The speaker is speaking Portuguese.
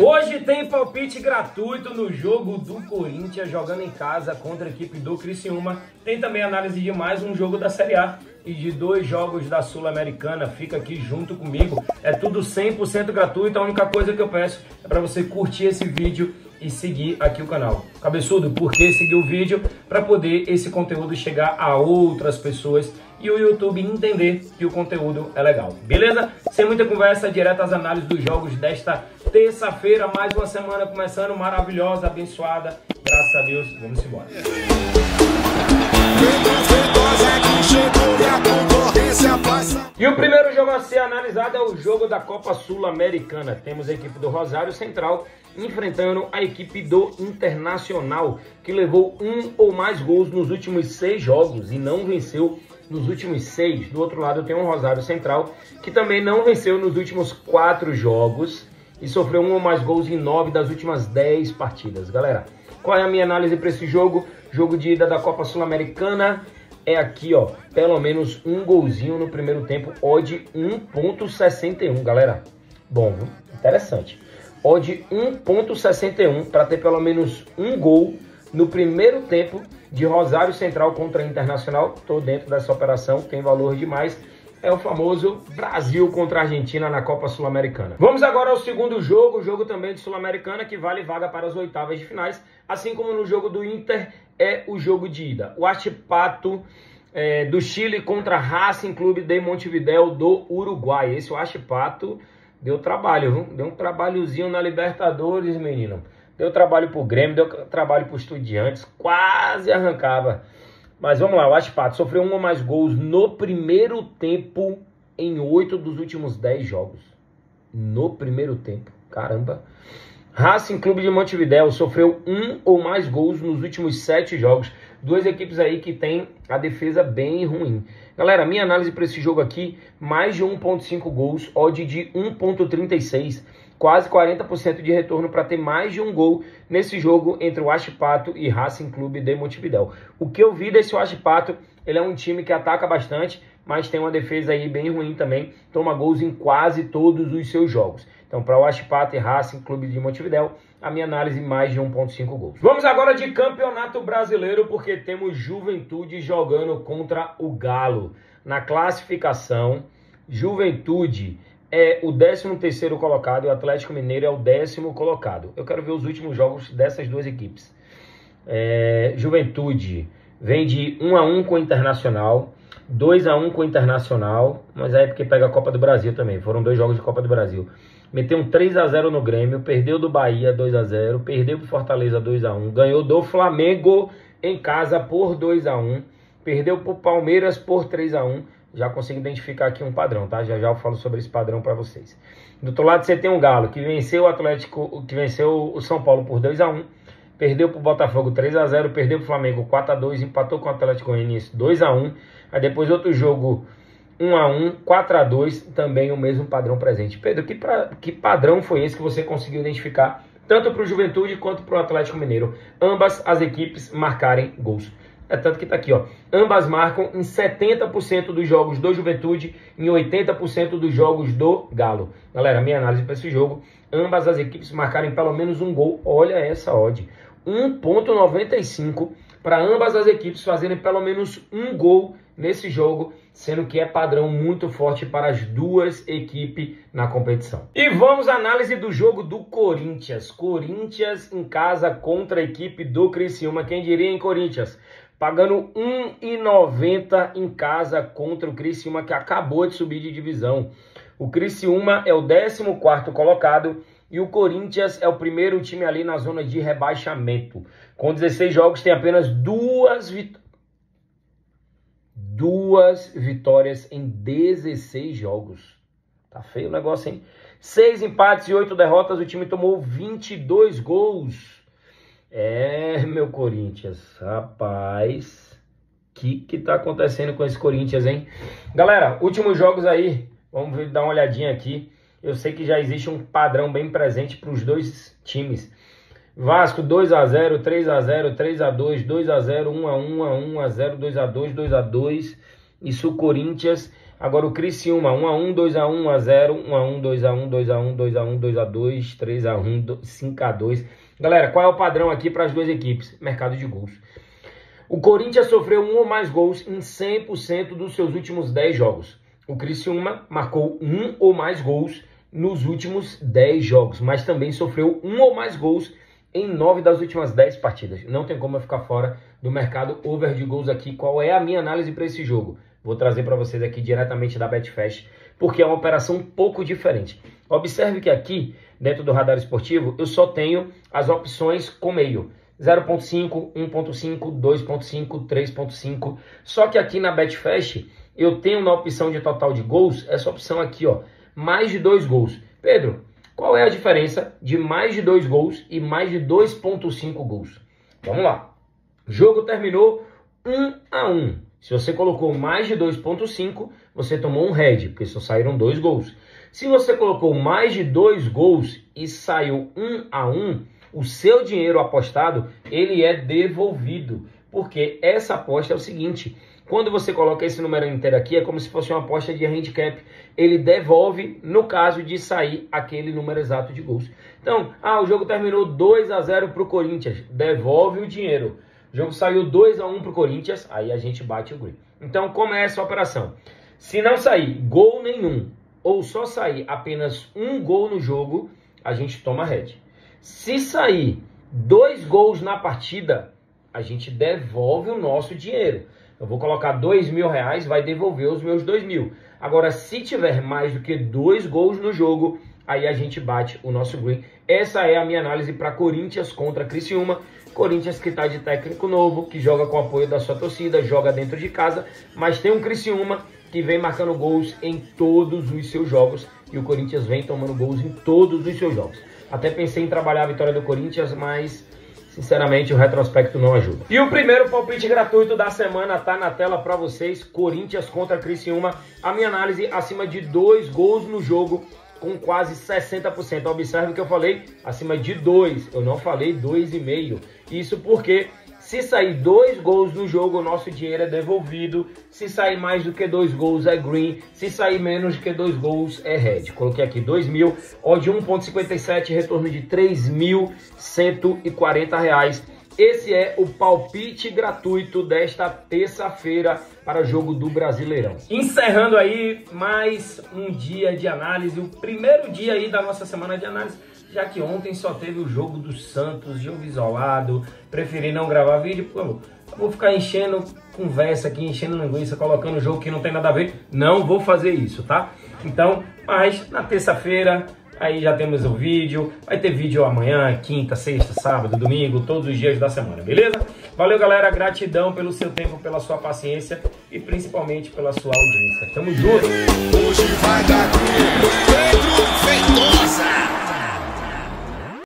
Hoje tem palpite gratuito no jogo do Corinthians jogando em casa contra a equipe do Criciúma. Tem também análise de mais um jogo da Série A e de 2 jogos da Sul-Americana. Fica aqui junto comigo. É tudo 100% gratuito. A única coisa que eu peço é para você curtir esse vídeo e seguir aqui o canal. Cabeçudo, por que seguir o vídeo? Para poder esse conteúdo chegar a outras pessoas e o YouTube entender que o conteúdo é legal. Beleza? Sem muita conversa, direto às análises dos jogos desta terça-feira. Mais uma semana começando, maravilhosa, abençoada. Graças a Deus, vamos embora. E o primeiro jogo a ser analisado é o jogo da Copa Sul-Americana. Temos a equipe do Rosário Central enfrentando a equipe do Internacional, que levou 1 ou mais gols nos últimos 6 jogos e não venceu nos últimos 6. Do outro lado tem o Rosário Central, que também não venceu nos últimos 4 jogos e sofreu 1 ou mais gols em 9 das últimas 10 partidas. Galera, qual é a minha análise para esse jogo? Jogo de ida da Copa Sul-Americana é aqui, ó, pelo menos um golzinho no primeiro tempo, odd 1.61, galera. Bom, viu? Interessante. Odd 1.61 para ter pelo menos um gol no primeiro tempo de Rosário Central contra Internacional. Tô dentro dessa operação, tem valor demais. É o famoso Brasil contra a Argentina na Copa Sul-Americana. Vamos agora ao segundo jogo, jogo também de Sul-Americana, que vale vaga para as oitavas de finais. Assim como no jogo do Inter, é o jogo de ida. O Huachipato do Chile contra Racing Clube de Montevideo do Uruguai. Esse Huachipato deu trabalho, viu? Deu um trabalhozinho na Libertadores, menino. Deu trabalho pro Grêmio, deu trabalho pro Estudiantes, quase arrancava. Mas vamos lá, o Huachipato sofreu 1 ou mais gols no primeiro tempo em 8 dos últimos 10 jogos. No primeiro tempo, caramba. Racing Clube de Montevideo sofreu 1 ou mais gols nos últimos 7 jogos. Duas equipes aí que tem a defesa bem ruim. Galera, minha análise para esse jogo aqui, mais de 1.5 gols, odd de 1.36. Quase 40% de retorno para ter mais de um gol nesse jogo entre o Huachipato e Racing Clube de Montevideo. O que eu vi desse Huachipato, ele é um time que ataca bastante, mas tem uma defesa aí bem ruim também. Toma gols em quase todos os seus jogos. Então, para o Huachipato e Racing Clube de Montevideo, a minha análise mais de 1.5 gols. Vamos agora de Campeonato Brasileiro, porque temos Juventude jogando contra o Galo. Na classificação, Juventude é o 13º colocado e o Atlético Mineiro é o 10º colocado. Eu quero ver os últimos jogos dessas duas equipes. Juventude vem de 1 a 1 com o Internacional, 2 a 1 com o Internacional, mas aí é porque pega a Copa do Brasil também. Foram 2 jogos de Copa do Brasil. Meteu um 3 a 0 no Grêmio, perdeu do Bahia 2 a 0, perdeu pro Fortaleza 2 a 1, ganhou do Flamengo em casa por 2 a 1, perdeu pro Palmeiras por 3 a 1. Já consigo identificar aqui um padrão, tá? Já já eu falo sobre esse padrão para vocês. Do outro lado você tem um Galo que venceu o Atlético, que venceu o São Paulo por 2 a 1, perdeu pro Botafogo 3 a 0, perdeu pro Flamengo 4 a 2, empatou com o Atlético Goianiense 2 a 1. Aí depois outro jogo 1 a 1, 4 a 2, também o mesmo padrão presente. Pedro, que padrão foi esse que você conseguiu identificar tanto para o Juventude quanto para o Atlético Mineiro? Ambas as equipes marcarem gols. É tanto que tá aqui, ó. Ambas marcam em 70% dos jogos do Juventude, em 80% dos jogos do Galo. Galera, minha análise para esse jogo, ambas as equipes marcarem pelo menos um gol. Olha essa odd. 1.95 para ambas as equipes fazerem pelo menos um gol nesse jogo, sendo que é padrão muito forte para as duas equipes na competição. E vamos à análise do jogo do Corinthians. Corinthians em casa contra a equipe do Criciúma. Quem diria em Corinthians? Pagando 1,90 em casa contra o Criciúma, que acabou de subir de divisão. O Criciúma é o 14º colocado e o Corinthians é o primeiro time ali na zona de rebaixamento. Com 16 jogos tem apenas 2 vitórias em 16 jogos. Tá feio o negócio, hein? 6 empates e 8 derrotas, o time tomou 22 gols. Meu Corinthians, rapaz, que tá acontecendo com esse Corinthians, hein? Galera, últimos jogos aí, vamos dar uma olhadinha aqui. Eu sei que já existe um padrão bem presente para os dois times. Vasco 2 a 0, 3 a 0, 3 a 2, 2 a 0, 1 a 1, 1 a 0, 2 a 2, 2 a 2. Isso o Corinthians Agora o Criciúma, 1x1, 2x1, 1x0, 1x1, 2x1, 2x1, 2x1, 2x2, 3x1, 5x2. Galera, qual é o padrão aqui para as duas equipes? Mercado de gols. O Corinthians sofreu 1 ou mais gols em 100% dos seus últimos 10 jogos. O Criciúma marcou 1 ou mais gols nos últimos 10 jogos, mas também sofreu 1 ou mais gols em 9 das últimas 10 partidas. Não tem como eu ficar fora do mercado over de gols aqui. Qual é a minha análise para esse jogo? Vou trazer para vocês aqui diretamente da Betfast, porque é uma operação um pouco diferente. Observe que aqui, dentro do radar esportivo, eu só tenho as opções com meio. 0.5, 1.5, 2.5, 3.5. Só que aqui na Betfast, eu tenho na opção de total de gols, essa opção aqui, ó, mais de 2 gols. Pedro, qual é a diferença de mais de 2 gols e mais de 2.5 gols? Vamos lá. O jogo terminou 1x1. Se você colocou mais de 2.5, você tomou um red, porque só saíram 2 gols. Se você colocou mais de 2 gols e saiu 1x1, o seu dinheiro apostado, ele é devolvido. Porque essa aposta é o seguinte: quando você coloca esse número inteiro aqui, é como se fosse uma aposta de handicap. Ele devolve no caso de sair aquele número exato de gols. Então, o jogo terminou 2x0 para o Corinthians. Devolve o dinheiro. O jogo saiu 2x1 para o Corinthians, aí a gente bate o green. Então, como é essa operação? Se não sair gol nenhum, ou só sair apenas um gol no jogo, a gente toma red. Se sair 2 gols na partida, a gente devolve o nosso dinheiro. Eu vou colocar R$2.000, vai devolver os meus 2.000. Agora, se tiver mais do que 2 gols no jogo, aí a gente bate o nosso green. Essa é a minha análise para Corinthians contra Criciúma. Corinthians que está de técnico novo, que joga com o apoio da sua torcida, joga dentro de casa, mas tem um Criciúma que vem marcando gols em todos os seus jogos, e o Corinthians vem tomando gols em todos os seus jogos. Até pensei em trabalhar a vitória do Corinthians, mas sinceramente o retrospecto não ajuda. E o primeiro palpite gratuito da semana tá na tela para vocês: Corinthians contra Criciúma. A minha análise acima de 2 gols no jogo, com quase 60%. Observe que eu falei acima de 2, eu não falei 2,5. Isso porque se sair 2 gols no jogo, o nosso dinheiro é devolvido. Se sair mais do que 2 gols é green. Se sair menos do que 2 gols é red. Coloquei aqui 2.000, odd 1.57, retorno de R$3.140. Esse é o palpite gratuito desta terça-feira para o jogo do Brasileirão. Encerrando aí mais um dia de análise, o primeiro dia aí da nossa semana de análise, já que ontem só teve o jogo do Santos, jogo isolado. Preferi não gravar vídeo, porque eu vou ficar enchendo conversa aqui, enchendo linguiça, colocando jogo que não tem nada a ver. Não vou fazer isso, tá? Então, mas na terça-feira aí já temos o vídeo, vai ter vídeo amanhã, quinta, sexta, sábado, domingo, todos os dias da semana, beleza? Valeu, galera, gratidão pelo seu tempo, pela sua paciência e principalmente pela sua audiência. Tamo junto! Hoje vai dar